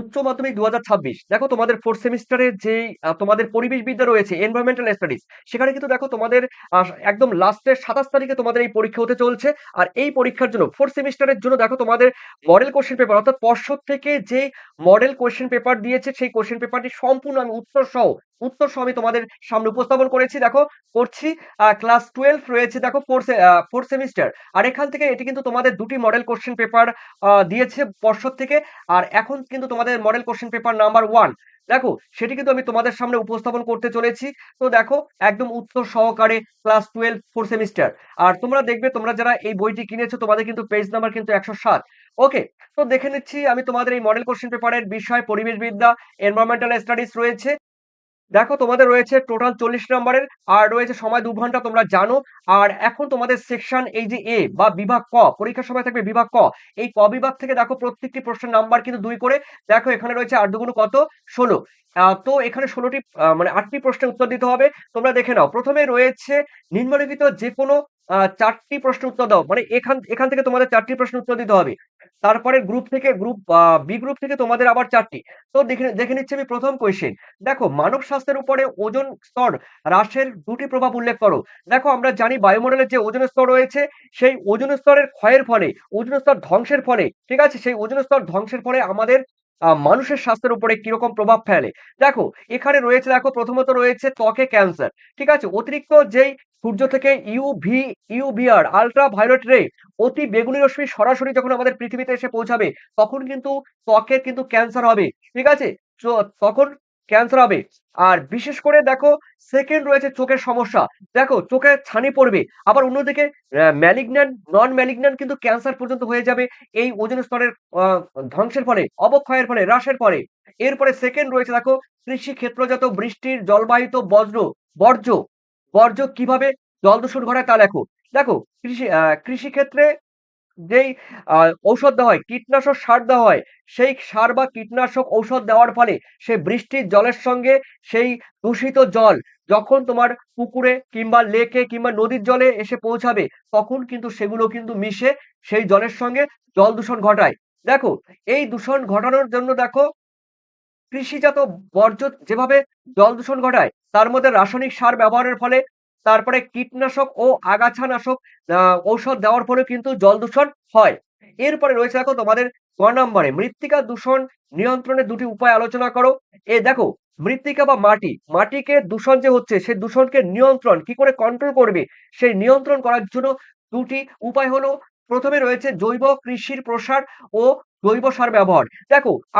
উচ্চ মাধ্যমিক ২০২৬ দেখো তোমাদের 4th সেমিস্টারের যেই তোমাদের পরিবেশ বিদ্যা রয়েছে এনভায়রনমেন্টাল স্টাডিজ সেখানে কিন্তু দেখো তোমাদের একদম লাস্টের ২৭ তারিখে তোমাদের এই পরীক্ষা হতে চলছে। আর এই পরীক্ষার জন্য 4th সেমিস্টারের জন্য দেখো তোমাদের মডেল কোশ্চেন পেপার অর্থাৎ পর্ষদ থেকে যেই মডেল কোশ্চেন পেপার দিয়েছে সেই কোশ্চেন পেপারটি সম্পূর্ণ আমি উত্তর সহ আমি তোমাদের সামনে উপস্থাপন করেছি। দেখো করছি ক্লাস 12 রয়েছে দেখো 4th সেমিস্টার। আর এখান থেকে এটি কিন্তু তোমাদের দুটি মডেল কোশ্চেন পেপার দিয়েছে পর্ষদ থেকে। আর এখন কিন্তু তোমাদের মডেল কোশ্চেন পেপার নাম্বার 1 দেখো সেটি কিন্তু আমি তোমাদের সামনে উপস্থাপন করতে চলেছি। তো দেখো একদম উত্তর সহকারে ক্লাস 12 4 সেমিস্টার। আর তোমরা দেখবে তোমরা যারা এই বইটি কিনেছো তোমাদের কিন্তু পেজ নাম্বার কিন্তু 107। ওকে, তো দেখে নিচ্ছি আমি তোমাদের এই মডেল কোশ্চেন পেপারের বিষয় পরিবেশবিদ্যা এনভায়রনমেন্টাল স্টাডিজ রয়েছে। দেখো তোমাদের রয়েছে টোটাল 40 নম্বরের, আর রয়েছে সময় 2 ঘন্টা তোমরা জানো। আর এখন তোমাদের সেকশন এই যে এ বা বিভাগ ক, পরীক্ষার সময় থাকবে বিভাগ ক। এই ক বিভাগ থেকে দেখো প্রত্যেকটি প্রশ্নের নাম্বার কিন্তু 2 করে। দেখো এখানে রয়েছে 8 দুগুণ কত 16। তো এখানে 16টি মানে 8টি প্রশ্নের উত্তর দিতে হবে। তোমরা দেখে নাও প্রথমে রয়েছে নিম্নলিখিত যে কোনো 4টি প্রশ্নের উত্তর দাও, মানে এখান এখান থেকে তোমাদের 4টি প্রশ্নের উত্তর দিতে হবে। তারপরে গ্রুপ থেকে বি গ্রুপ থেকে তোমাদের আবার 4টি। তো দেখে দেখে নিচ্ছি আমি প্রথম কোয়েশ্চেন। দেখো মানব স্বাস্থ্যের উপরে ওজোন স্তর হ্রাসের দুটি প্রভাব উল্লেখ করো। দেখো আমরা জানি বায়ুমণ্ডলের যে ওজোন স্তর রয়েছে সেই ওজোন স্তরের ক্ষয়ের ফলে, ওজোন স্তর ধ্বংসের ফলে, ঠিক আছে, সেই ওজোন স্তর ধ্বংসের ফলে আমাদের মানুষের স্বাস্থ্যের উপরে কিরকম প্রভাব ফেলে। দেখো এখানে রয়েছে, দেখো প্রথমত রয়েছে ত্বকে ক্যান্সার, ঠিক আছে, অতিরিক্ত যেই সূর্য থেকে ইউভিআর আলট্রা ভায়োলেট রে অতি বেগুনি রশ্মি সরাসরি যখন আমাদের পৃথিবীতে এসে পৌঁছাবে তখন কিন্তু ত্বকের কিন্তু ক্যান্সার হবে, ঠিক আছে। তো তখন ক্যান্সার হবে। আর বিশেষ করে দেখো সেকেন্ড রয়েছে চোখের সমস্যা। দেখো চোখে ছানি পড়বে। আবার অন্যদিকে ম্যালিগন্যান্ট নন ম্যালিগন্যান্ট কিন্তু ক্যান্সার পর্যন্ত হয়ে যাবে এই ওজোন স্তরের ধ্বংসের ফলে, অবক্ষয়ের ফলে, হ্রাসের ফলে। এরপরে সেকেন্ড রয়েছে দেখো কৃষি ক্ষেত্রজাত বৃষ্টির জলবাহিত বর্জ্য বর্জ্য কিভাবে জল দূষণ ঘটায় তা লেখো। দেখো কৃষি ক্ষেত্রে যেই ঔষধ দেওয়া হয়, কীটনাশক সার দেওয়া হয়, সেই সার বা কীটনাশক ঔষধ দেওয়ার ফলে সে বৃষ্টির জলের সঙ্গে সেই দূষিত জল যখন তোমার পুকুরে কিংবা লেকে কিংবা নদীর জলে এসে পৌঁছাবে তখন কিন্তু সেগুলো কিন্তু মিশে সেই জলের সঙ্গে জল দূষণ ঘটায়। দেখো এই দূষণ ঘটানোর জন্য দেখো কৃষিজাত বর্জ্য যেভাবে জল দূষণ ঘটায় তার মধ্যে রাসায়নিক সার ব্যবহারের ফলে, তারপরে কীটনাশক ও আগাছানাশক ঔষধ দেওয়ার ফলেও কিন্তু জল দূষণ হয়। এরপরে রয়েছে দেখো তোমাদের ক নম্বরে মৃত্তিকা দূষণ নিয়ন্ত্রণের দুটি উপায় আলোচনা করো। দেখো মৃত্তিকা বা মাটিকে দূষণ যে হচ্ছে সেই দূষণকে নিয়ন্ত্রণ কি করে কন্ট্রোল করবে, সেই নিয়ন্ত্রণ করার জন্য দুটি উপায় হলো, প্রথমে রয়েছে জৈব কৃষির প্রসার ও জৈব সার ব্যবহার। দেখো